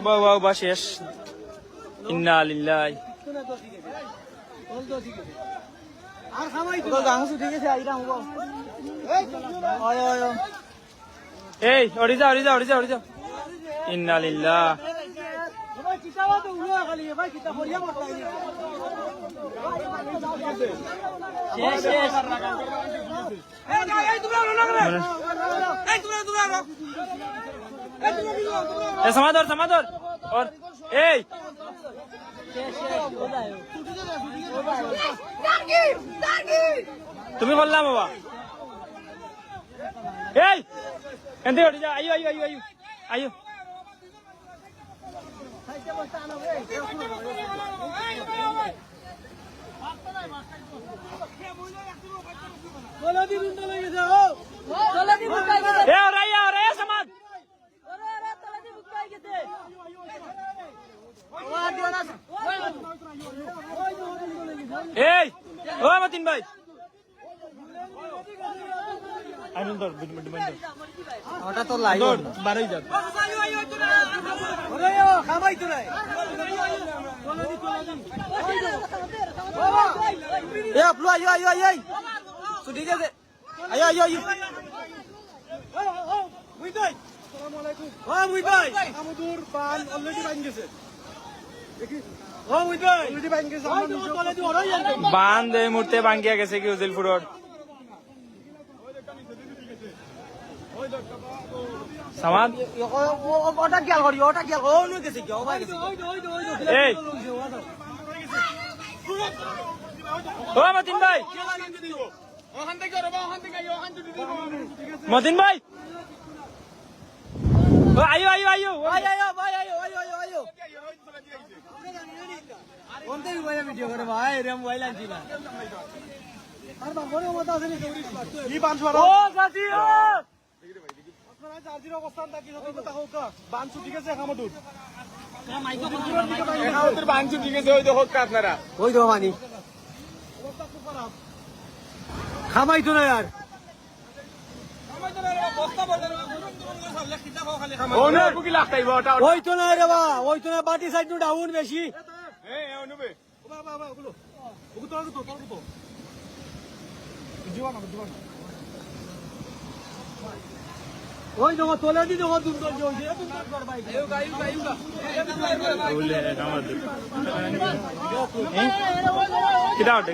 বাবা শেষ ইন্না লিল্লাহি এই ওড়ি যা ইন্না লিল্লাহ সমাদর और এই তুমি বললাম বাবা এই এন্তে ওড়ি যা আইও সমাজ এই ও মতিন ভাই আনন্দর ওটা তো লাইভ বারই যাবে ওরে ও খামাই তো নাই এ আপলো আই ছুটি গেছে আই মুই ভাই আসসালামু আলাইকুম ও মুই ভাই আমদুর পান অলরেডি বাইন গেছে দেখি ও মুই ভাই অলরেডি বাইন গেছে বান দে মুহূর্তে ভাঙ্গিয়া গেছে কি উজিলপুরর সমাজ ওটা কি করি ও নই গেছে কি ও ভাই গেছে এই ও মতিন ভাই ওখান থেকে মতিন ভাই ও আইও কোনতে ভাই ভিডিও করে ভাই রে মোবাইল আনছি না আর বাবরে মত আছে নি কি 500 ও সাথী আপনারা চার্জির অবস্থান দেখি যত কথা হোক বানসু ঠিক আছে খামদুর খামদুর বানসু ঠিক আছে ওই দেখো আপনারা ওই দেখো মানি অবস্থা খুব খারাপ খামাই তো না यार ওই তো না রে বা ওই তো না বাটি সাইড নু ডাউন বেশি ওই দেখো তোলে দি দেখো দুর্গল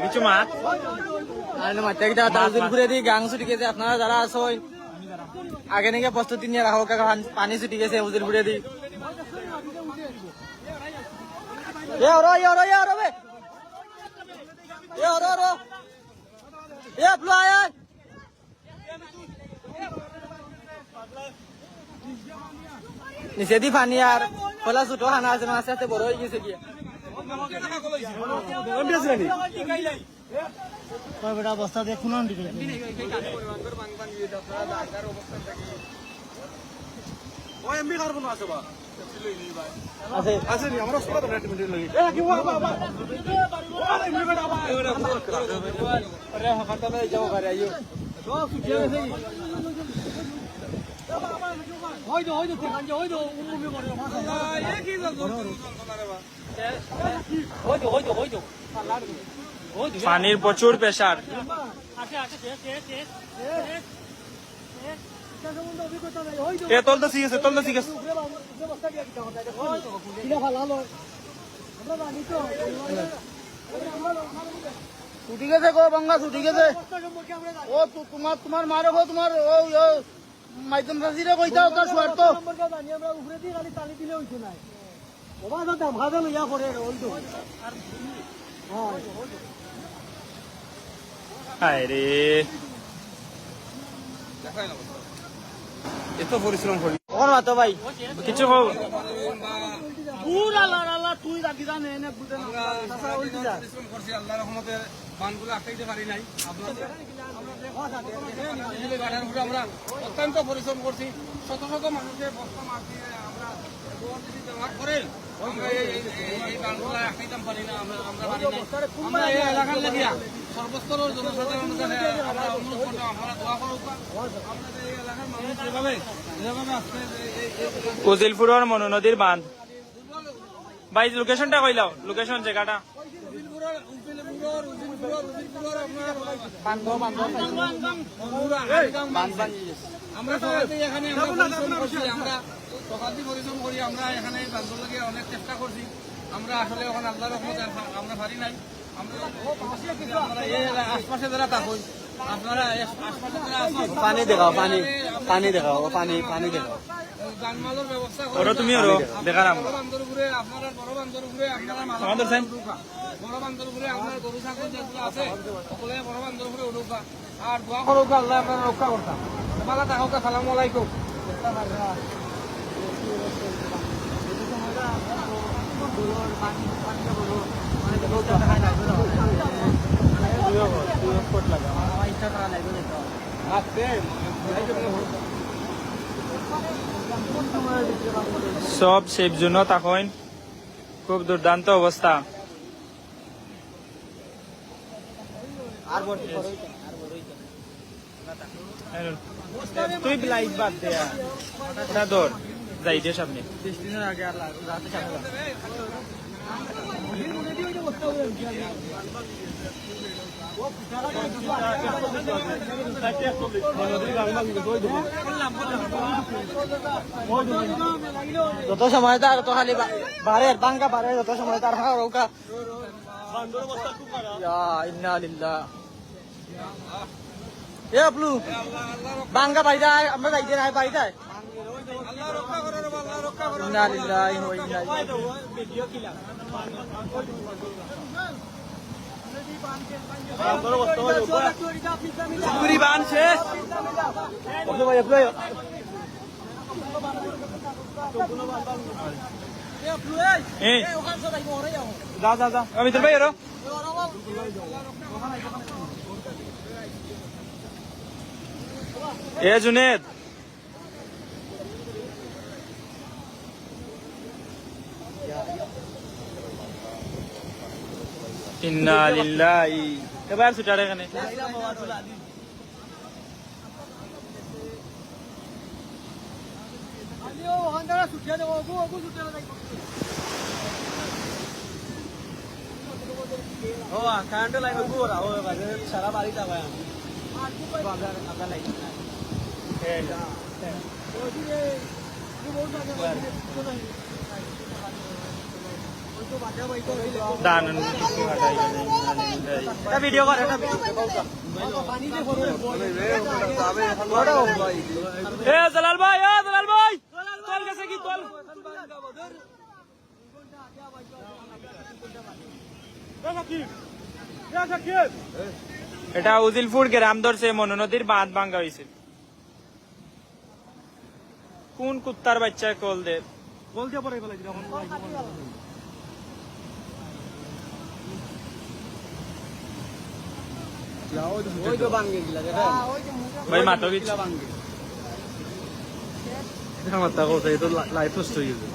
কিছু মাছ ঘুরে দিই গাং ছুটি গেছে আপনারা যারা আছেন আগে নাকি প্রস্তুতি নিয়ে রাখো পানি ছুটি গেছে উজিলপুরে দি নিচে দি পানি আর খোলা ছোটো খানা আছে মাছ আছে বড় হয়ে গেছে গিয়ে অবস্থা দেখুন পানির প্রচুর প্রেসার তলতে ঠিক আছে ছুটি গেছে গো বাঙ্গা ছুটি গেছে ও তোমার মারে গো তোমার মাইতম রাজিরে কইতা তার স্বার্থ আমরা উপরে দিয়ে খালি তালি দিলে হইতো না ওবা তো দাম খাদা লইয়া পড়ে ওই তো হায় রে এত পরিশ্রম করি কোন মাতো ভাই কিছু হোক পুরা আল্লাহ তুই রাখি জানে এনে বুঝে না তাছাড়া উল্টি যা পরিশ্রম করছি আল্লাহর রহমতে বানগুলো আটকাইতে পারি নাই আপনাদের আমরা অত্যন্ত পরিশ্রম করছি শত শত মানুষের বস্তা মাছ দিয়ে আমরা ব্যবহার করেন এই বানগুলো আটকাইতাম পারি না আমরা পারি না আমরা এই এলাকার লাগিয়া সর্বস্তরের জনসাধারণের কাছে আমরা অনুরোধ করলাম আপনারা দোয়া করুক আমাদের এই এলাকার উজিলপুরের মনু নদীর বাঁধ ভাই লোকেশনটা কইলাও লোকেশন জায়গাটা আমরা সকালে এখানে আমরা পরিশ্রম করি আমরা এখানে বান্ধব লাগে অনেক চেষ্টা করছি আমরা আসলে ওখানে আল্লাহর রহমতে আমরা পারি নাই আমরা আশপাশে যারা থাকুন আপনারা আশপাশে যারা আছেন পানি দেখাও পানি দেখাও পানি দেখাও যানমালের ব্যবস্থা ওরা তুমি ওরা দেখালাম বড় বান্ধর উপরে আপনারা বড় বান্ধর উপরে আপনারা আমাদের সাইন বড় বান্ধর উপরে আপনার গরু ছাগল যেগুলো আছে সকলে বড় বান্ধর উপরে উঠুকা আর দোয়া করুকা আল্লাহ আপনারা রক্ষা করতাম ভালো থাকুক আসসালামু আলাইকুম সব সেফ জন্য তখন খুব দুর্দান্ত অবস্থা তুই লাইট বাদ দে না দৌড় যাই দিয়ে সামনে যত সময় তার তো খালি বাড়ের বাঙ্কা বাড়ে যত সময় তার রৌকা ইন্না লিল্লাহ এ আপলু বাঙ্কা বাইদা আমরা যাইতে নাই বাইদা ইন্না লিল্লাহি ওয়া ইন্না পুরি বান শেষ যা যা যা ভিতর ভাই এরো এ জুনেদ ইন্না লিল্লাহি এবার ছুটার এখানে কারেন্ট লাইন সারা বাড়ি যাবে ভিডিও করে জালাল ভাই তোল গেছে কি তোল এটা উজিলপুর গ্রাম ধরছে মনু নদীর বাঁধ ভাঙ্গা হয়েছে কোন কুত্তার বাচ্চায় কল দে বলতে পারে ভাই মাতো কিছু লাইফ নষ্ট হয়ে গেছে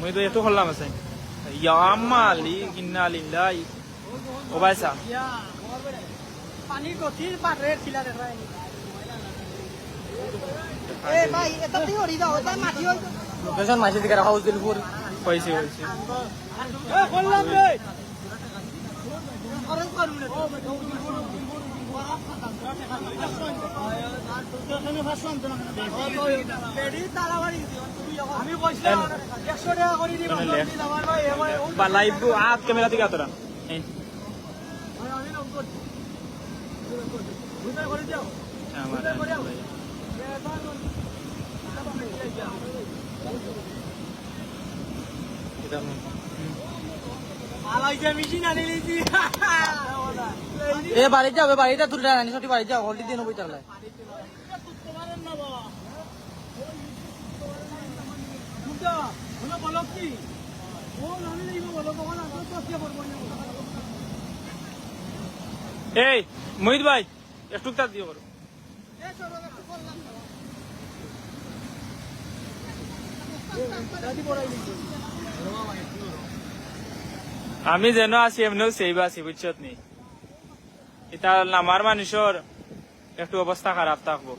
মুই তো একটু করলাম আছে ইয়ামালি ইন্না লিল্লাহি ও ভাইসা পানি গতির পারে ছিলা দেখা এ ভাই এটা তুই হরি দাও এটা মাটি হই লোকেশন মাঝে দিকে রাখা উজিলপুর হইছে এ বললাম রে আরে করুন না আমি কইছিলাম 100 টাকা করে দিব আমার ভাই বা লাইভ আপ ক্যামেরা থেকে আতরা এ বাড়ি যাবে বাড়িটা তুলে রানি সটি বাড়ি যাও হলদি দিন বই তাহলে এই মোহিত ভাই একটু তার দিয়ে করো দাদি পড়াই আমি যেন আছি এমনিও সেভ আছি বুঝছত নি এটা আমার মানুষের একটু অবস্থা খারাপ থাকবো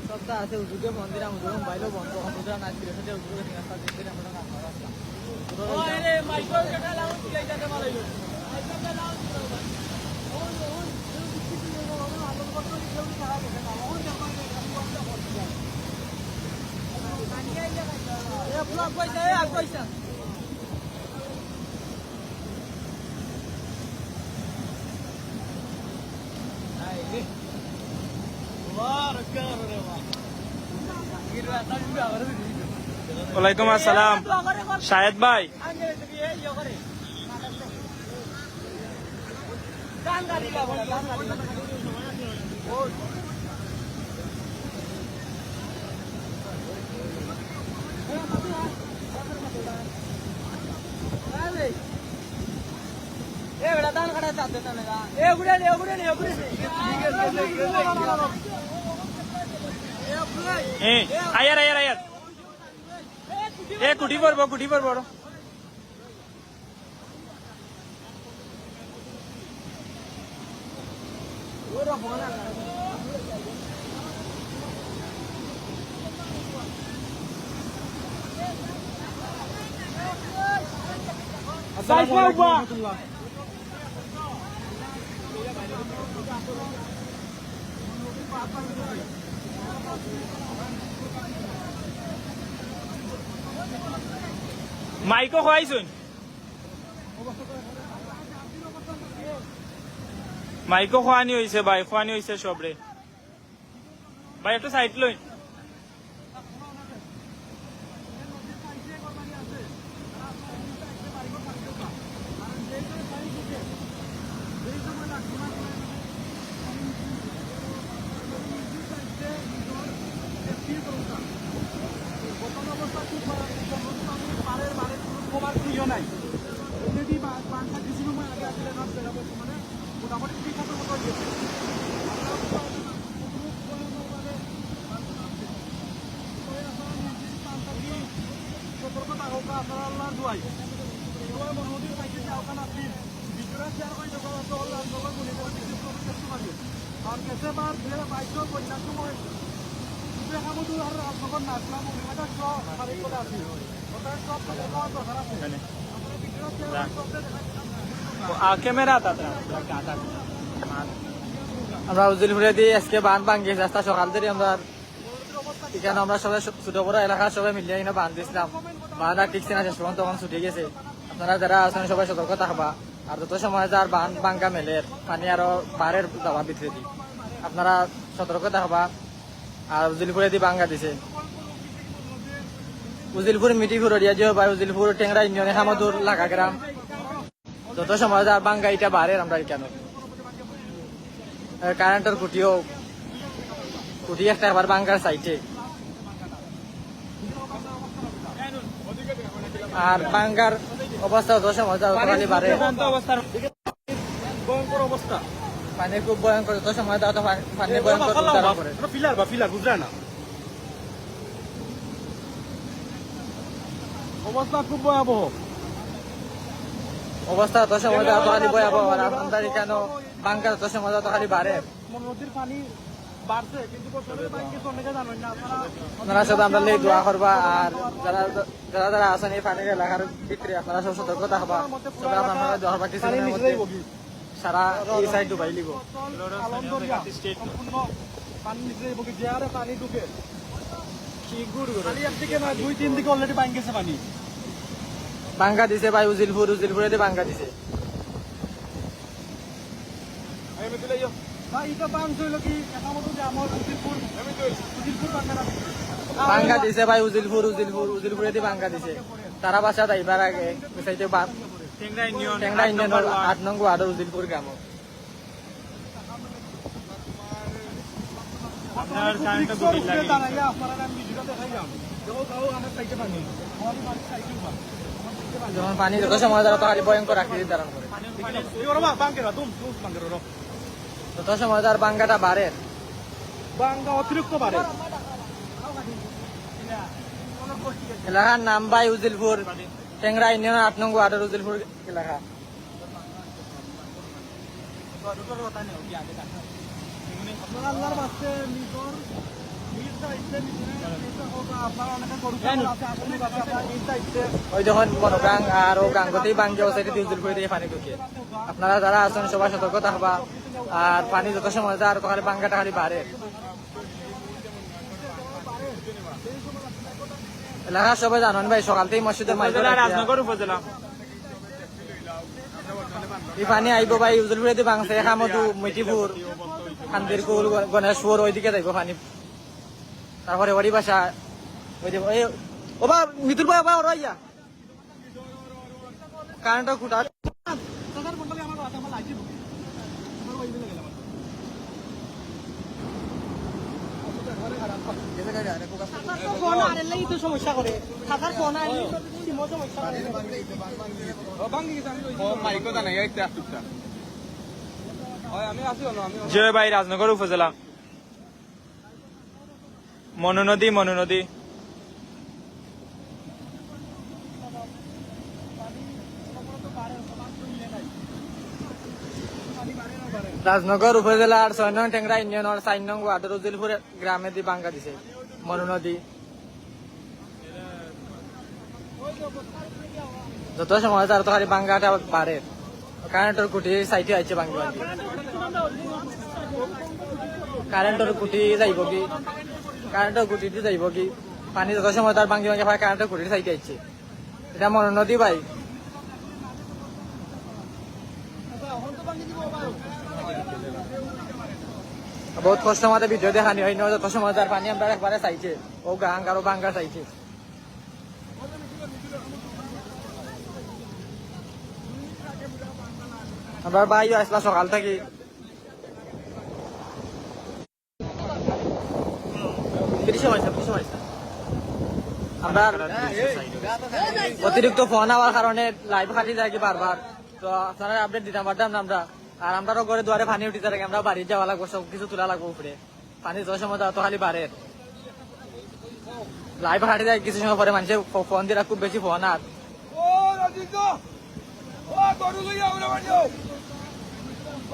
সপ্তাহ আছে উজুকে মন্দির আমাদের মোবাইলও বন্ধ কম্পিউটার নাচ করে সেটা উজুকে রাস্তা দিতে আমরা কাম করা ওয়ালাইকুম আসসালাম শাহেদ ভাই আয়ার আয়ার আয়ার এ কুটি পড়বো মাইকো খোয়াইছুন মাইকো খোয়ানি হয়েছে ভাই খোয়ানি হয়েছে সবরে ভাই একটু সাইড লইন ক্যামেরা আমরা উজিলপুরে দিয়ে আজকে বাঁধ ভাঙ্গি রাস্তা সকাল থেকে আমরা এখানে আমরা সবাই ছোট বড় এলাকার সবাই মিলিয়ে এখানে বাঁধ দিয়েছিলাম বাঁধ আর টিকছে না শেষ পর্যন্ত তখন ছুটে গেছে আপনারা যারা আছেন সবাই সতর্ক থাকবা আর যত সময় যার বাঁধ ভাঙ্গা মেলের পানি আরো বাড়ের যাওয়া ভিতরে দি আপনারা সতর্ক থাকবা আর উজিলপুরে দিয়ে ভাঙ্গা দিছে উজিলপুর মিটিপুর রিয়াজিও বা উজিলপুর টেংরা ইউনিয়নে হামাদুর লাগা গ্রাম যত সময় যার ভাঙ্গা এটা বাড়ের আমরা কেন কারেন্টের কুটি একটা আবার ভাঙ্গার সাইটে আর ভাঙ্গার অবস্থা যত সময় যাওয়া বাড়ে ভয়ঙ্কর অবস্থা পানি খুব ভয়ঙ্কর যত সময় যাওয়া পানি ভয়ঙ্কর করে ফিলার বুঝলে না অবস্থা খুব ভয়াবহ অবস্থা যত সময় যাওয়া খালি ভয়াবহ আর আপনাদের কেন ভাঙ্গার যত সময় যাওয়া খালি বাড়ে নদীর পানি বাড়ছে কিন্তু অনেকে জানেন না আপনারা সাথে আমরা দোয়া করবা আর যারা যারা যারা আছেন এই পানির এলাকার ভিতরে আপনারা সব সতর্ক থাকবা সবাই আপনারা দোয়া করবা কিছু সারা এই সাইড ডুবাই লিব পানি নিচে যে হারে পানি ঢুকে খালি একদিকে নয় 2-3 দিকে অলরেডি ভাঙ গেছে পানি ভাঙ্গা দিছে ভাই উজিলপুরে দিয়ে ভাঙ্গা দিছে ভাঙ্গা দিছে ভাই উজিলপুরে দিয়ে ভাঙ্গা দিছে তারা বাসা যাইবার আগে মিসাইতে টেংরা ইউনিয়ন 8 নং ওয়ার্ড উজিলপুর গ্রাম আপনার কারেন্টটা গুলি লাগে যখন পানি যত সময় দ্বারা তো খালি ভয়ঙ্কর আকৃতির ধারণ করে যত সময় তার বাঙ্গাটা বাড়ে বাঙ্গা অতিরিক্ত বাড়ে এলাকার নাম ভাই উজিলপুর, টেংরা ইউনিয়ন 8 নং ওয়ার্ডের উজিলপুর এলাকা। আপনারা আল্লাহর বাস্তে নিজর নিজ দায়িত্বে আপনারা অনেকে গরু ছাগল আছে, আসলে বাচ্চা আপনারা নিজ দায়িত্বে ওই যখন বনগাং আর ও গাঙ্গতেই ভাঙ্গে ও সাইডে উজিলপুর দিয়ে পানি ঢুকে। আপনারা যারা আছেন সবাই সতর্ক থাকবা, আর পানি যত সময় যায় আর তো খালি ভাঙ্গাটা খালি বাড়ে। এলাকার সবাই জানেন ভাই, সকাল থেকে মসজিদের মাইক রাজনগর উপজেলা এই পানি আইব ভাই উজলপুরে দিয়ে বাংছে খামদু, মৈতিপুর, খান্দিরকুল, গণেশপুর ওইদিকে যাইব পানি। তারপরে ওরি বাসা ওই যে ও বা মিতুল ভাই ওরা ইয়া কারেন্টটা খুঁটা তাদের মন্ডলে আমার কথা আমার লাগিব আমার ওই দিকে গেলাম ফোন আনলেই তো সমস্যা করে থাকার ফোন আনলে সিমও সমস্যা করে ভাঙ্গি গেছে আমি মাইকো জানাই একটা আমি আছি হলো আমি জয় ভাই রাজনগর উপজেলা মনু নদী রাজনগর উপজেলার 6 নং টেংরা ইউনিয়নের 4 নং ওয়ার্ডের উজিলপুর গ্রামে দিয়ে বাঙ্গা দিছে মনু নদী। যত সময় তার তো খালি বাঙ্গাটা বাড়ে, কারেন্টের কুটি সাইটে আইছে বাঙ্গি বাঙ্গি, কারেন্টের কুটি যাইব কি, কারেন্টের কুটি দিয়ে যাইব কি, পানি যত সময় তার বাঙ্গি বাঙ্গি ভাই কারেন্টের কুটির সাইটে আইছে। এটা মনু নদী ভাই। বহুত কষ্ট মতো ভিডিও দেখানি হয় না, যত সময় তার পানি আমরা একবারে চাইছে ও গাং আরো বাঙ্গা চাইছে। আবার ভাই আসলা সকাল থেকে আমরা অতিরিক্ত ফোন হওয়ার কারণে লাইভ কাটি যায় কি বারবার, তো আপনারা আপডেট দিতাম পারতাম না আমরা। আর আমরাও ঘরে দুয়ারে পানি উঠিতে থাকে, আমরা বাড়ি যাওয়া লাগবো, সব কিছু তোলা লাগবো উপরে, পানি যত সময় তো খালি বাড়ে লাইভ কাটি যায়। কিছু সময় পরে মানুষের ফোন দিয়ে খুব বেশি ফোন আর ও রাজিত ও গরু লইয়া আমরা বাড়ি যাও,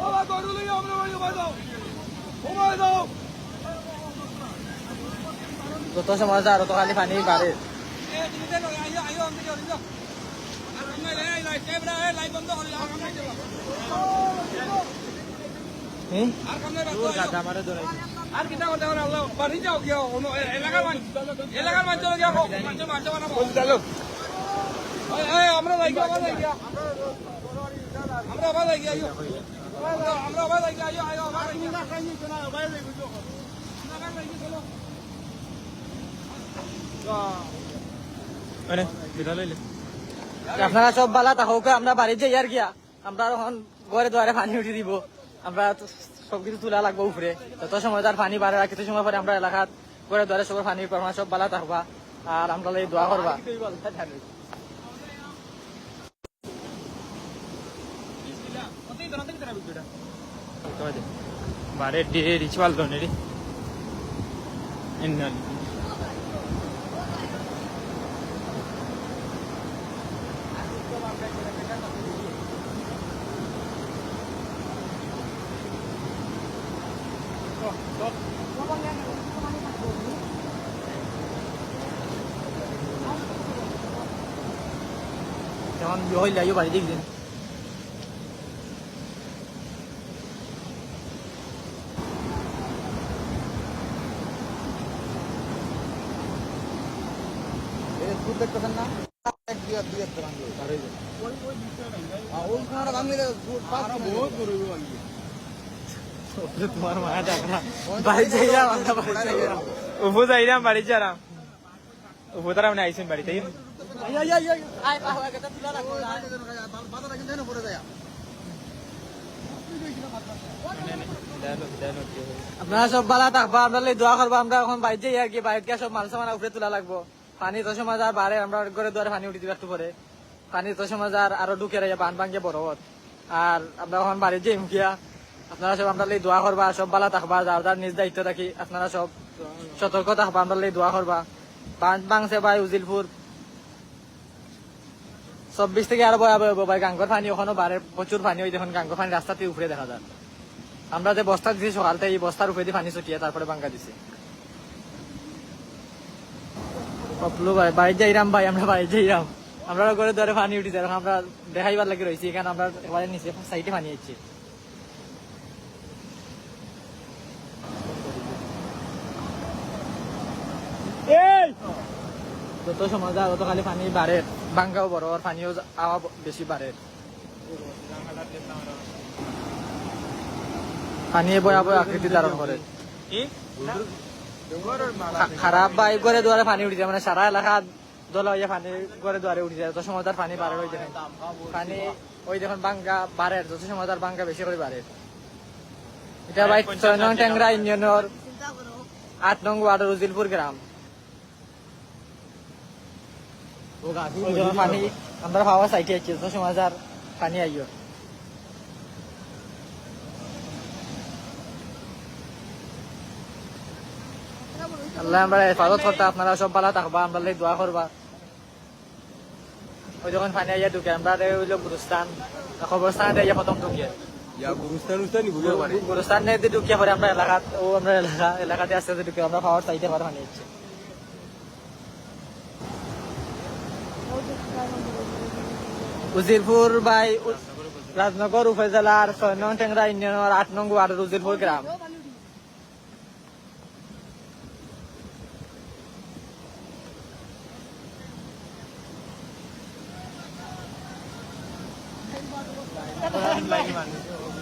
ও গরু লইয়া আমরা বাড়ি যাও, ও যাও যত সময় যায় আর তো খালি পানি বাড়ে। এ তুমি দেন আইও আইও আমি যাও যাও আর আমি লাই ক্যামেরা লাই বন্ধ করে আর আমি যাও আর কামনে রাখো আর কিটা করতে হবে আল্লাহ বাড়ি যাও গিয়া এলাকার মানুষ গিয়া মানুষ বানাবো চলো এই আমরা লাগিয়া আমরা আবার লাগিয়া আইও আমরা আবার লাগিয়া আইও আইও আবার লাগিয়া চলো আপনারা সব বালা তাহলে আমরা বাড়ি যাই আর গিয়া, আমরা এখন ঘরে দুয়ারে পানি উঠে দিব, আমরা সবকিছু তোলা লাগবো উপরে। যত সময় তার পানি বাড়ে, কিছু সময় পরে আমরা এলাকাত ঘরে দুয়ারে সবার পানি পারবা, সব বালা থাকবা আর আমরা দোয়া করবা। বারে রিচুয়াল তো নেই যেমন হইলে আইও বাড়ি দেখবেন। দেখতেছেন না তোমার মায়া ডাক না বাড়ি যাইলাম, আমরা বাড়ি যাইলাম, উপু যাইলাম বাড়ি যারাম উপু তারা মানে আইসেন বাড়িতে আপনারা সব বালা থাকবা, আমরা দোয়া করবো। আমরা এখন বাড়ি যাই আর কি, বাড়িতে সব মাল সামান উপরে তোলা লাগবো। পানি তো সময় আর বাড়ে, আমরা ঘরে দুয়ারে পানি উঠে দিবে একটু পরে, পানি তো সময় আরো ঢুকে রে বান ভাঙ্গে বড় আর আমরা এখন বাড়ি যাই মুখিয়া। আপনারা সব আমরা দোয়া করবা, সব বালা থাকবা, যার নিজ দায়িত্ব থাকি আপনারা সব সতর্ক থাকবা, আমরা দোয়া করবা। বাংছে ভাই উজিলপুর 24 থেকে আরো ভয়াবহ ভাই, গাঙ্গর পানি ওখানে বাড়ে, প্রচুর পানি। ওই দেখুন গাঙ্গর পানি রাস্তাতে উপরে দেখা যায়। আমরা যে বস্তা দিছি সকালতে, এই বস্তার উপরে দিয়ে পানি ছুটিয়ে তারপরে বাঙ্গা দিছি। পপলু ভাই বাড়ি যাইরাম ভাই, আমরা বাড়ি যাইরাম। আমরা ঘরে ধরে পানি উঠেছে, এখন আমরা দেখাইবার লাগে রয়েছি। এখানে আমরা একেবারে নিচে সাইডে পানি হচ্ছে। যত সময় যায় তত খালি পানি বাড়ে, বাঙ্গাও বড় আর পানিও আওয়া বেশি বাড়ে। পানি ভয়াবহ আকৃতি ধারণ করে। খারাপ ভাই ঘরে দুয়ারে পানি উঠে যায়, মানে সারা এলাকা দল হইয়া পানি ঘরে দুয়ারে উঠে যায়। যত সময় তার পানি বাড়ে, ওই দেখেন পানি, ওই দেখুন বাঙ্গা বাড়ে, যত সময় তার বাঙ্গা বেশি করে বাড়ে। এটা ভাই 6 নং ট্যাংরা ইউনিয়নের 8 নং ওয়ার্ড রুজিলপুর গ্রাম। ওই দেখুন পানি আমরা পাওয়া সাইটে আছি, যত সময় তার পানি আইয়। আল্লাহ আমরা হেফাজত করতে, আপনারা সব ভালো থাকবা, আমরা দোয়া করবা। ওই যখন পানি আইয়া ঢুকে আমরা হইলো গুরুস্থান, খবরস্থান আইয়া প্রথম ঢুকে গুরুস্থান ঢুকিয়ে পরে আমরা এলাকাত, ও আমরা এলাকাতে আস্তে আস্তে ঢুকে আমরা পাওয়ার চাইতে পারে পানি হচ্ছে। উজিরপুর বাই রাজনগর উপজেলার 6 নং ট্যাংরা ইউনিয়নের 8 নং ওয়ার্ড উজিরপুর গ্রাম।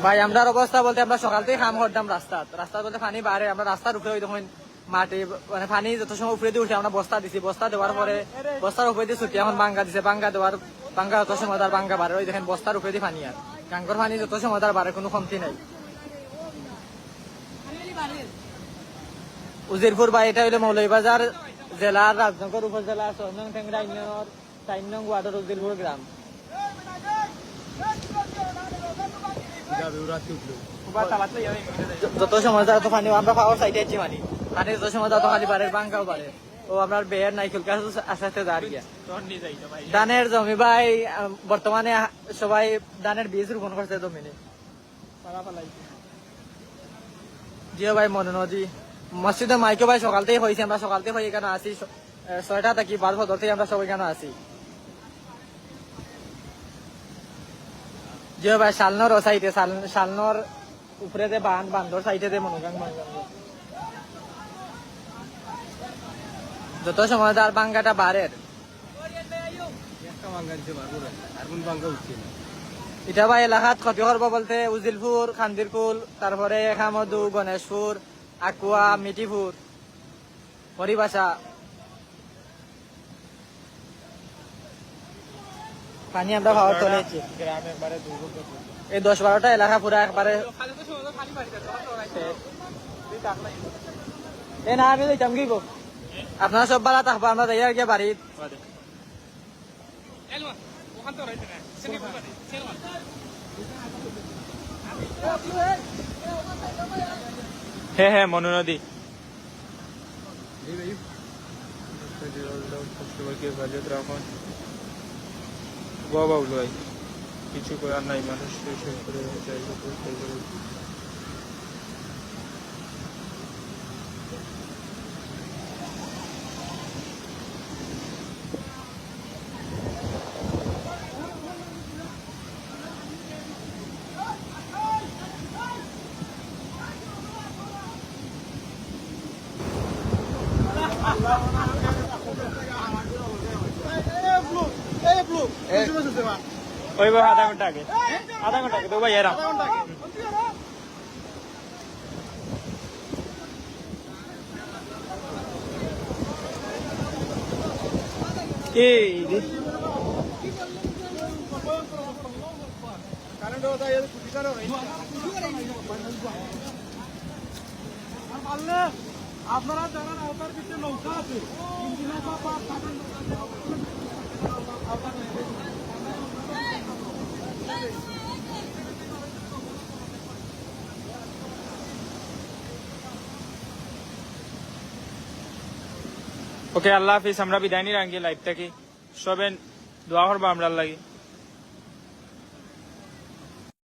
ভাই আমরার অবস্থা বলতে, আমরা সকাল থেকে কাম করতাম রাস্তা বলতে পানি বাড়ে, আমরা রাস্তার উপরে ওই দেখুন মাটি, মানে পানি যত সময় উপরে দিয়ে উঠে আমরা বস্তা দিছি, বস্তা দেওয়ার পরে বস্তার উপরে দিয়ে ছুটি এখন বাঙ্গা দিছে, বাঙ্গা যত সময় তার বাঙ্গা বাড়ে, ওই দেখেন বস্তার উপরে দিয়ে পানি। আর গাঙ্গর পানি যত সময় তার বাড়ে, কোনো কমতি নাই। উজিরপুর ভাই এটা হইলো মৌলভীবাজার জেলার রাজনগর উপজেলার 6 নং ট্যাংরা ইউনিয়নের 4 নং ওয়ার্ডের উজিরপুর গ্রাম। যত সময় যত পানি আমরা পাওয়ার সাইডে আছি, পানি যত সময় যত খালি বাড়ে, বাঙ্গাও বাড়ে। ও আপনার বেয়ের নাইকুল গাছ আস্তে আস্তে দাঁড় গিয়া ধানের জমি ভাই, বর্তমানে সবাই ধানের বীজ রোপণ করছে জমিনে। জিও ভাই মনে নদী মসজিদে মাইকে ভাই সকাল থেকে হয়েছে, আমরা সকাল থেকে হয়ে এখানে আসি 6টা থেকে 12 থেকে আমরা সবাই এখানে আসি। জিও ভাই শালনর ও সাইডে, শালনর উপরে যে বান্ধর সাইডে মনোগাং যত সময় তার বাঙ্গাটা বাড়ে, এটা ভাই এলাকাত ক্ষতি করবো বলতে উজিলপুর, খান্দিরকুল, তারপরে খামদু, গণেশপুর, আকুয়া, মিটিপুর, হরিবাসা পানি আমরা পাওয়ার চলেছি। এই 10-12টা এলাকা পুরা একবারে না, আমি যাইতাম কি গো, আপনারা সব ভালো থাকবো, আমরা যাই আর গিয়ে বাড়ি। হ্যাঁ মনু নদী বাবা ভাই, কিছু করার নাই, মানুষ ওই ভাই আধা ঘন্টা আগে তো ভাই এরা আপনারা জানান আওতার ভিতরে নৌকা আছে, ওকে আল্লাহ হাফিজ, আমরা বিদায় নিয়ে রাখি লাইভ থেকে। সবেন দোয়া করবা আমরার লাগি।